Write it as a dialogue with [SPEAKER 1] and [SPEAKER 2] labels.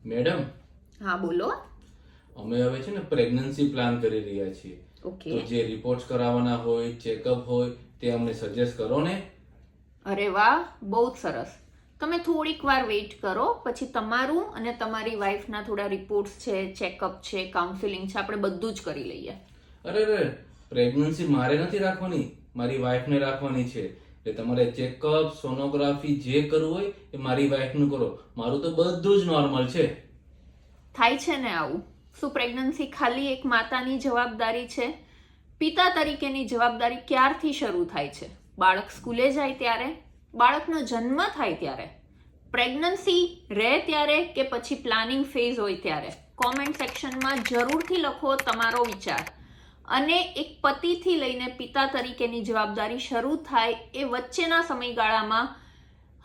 [SPEAKER 1] Madam,
[SPEAKER 2] હા બોલો.
[SPEAKER 1] અમે હવે છે ને પ્રેગ્નન્સી પ્લાન કરી રહ્યા છીએ.
[SPEAKER 2] ઓકે.
[SPEAKER 1] તો જે રિપોર્ટ્સ કરાવવાના હોય, ચેકઅપ હોય, તે અમને સજેસ્ટ કરો ને.
[SPEAKER 2] અરે વાહ, બહુ જ સરસ. તમે થોડીક વાર વેઇટ કરો, પછી તમારું અને તમારી વાઈફના થોડા રિપોર્ટ્સ છે, ચેકઅપ છે, કાઉન્સિલિંગ છે, આપણે બધું જ કરી લઈએ.
[SPEAKER 1] અરે, પ્રેગ્નન્સી મારે નથી રાખવાની, મારી વાઈફને રાખવાની છે. એટલે તમારે ચેકઅપ, સોનોગ્રાફી જે કરવું હોય એ મારી વાઈફનું કરો. મારું તો બધું જ નોર્મલ છે.
[SPEAKER 2] થાય છે ને આવું? શું પ્રેગ્નન્સી ખાલી એક માતાની જવાબદારી છે? પિતા તરીકેની જવાબદારી ક્યારથી શરૂ થાય છે? બાળક સ્કૂલે જાય ત્યારે? બાળકનો જન્મ થાય ત્યારે? પ્રેગ્નન્સી રહે ત્યારે કે પછી પ્લાનિંગ ફેઝ હોય ત્યારે? કોમેન્ટ સેક્શનમાં જરૂરથી લખો તમારો વિચાર. અને એક પતિથી લઈને પિતા તરીકેની જવાબદારી શરૂ થાય એ વચ્ચેના સમયગાળામાં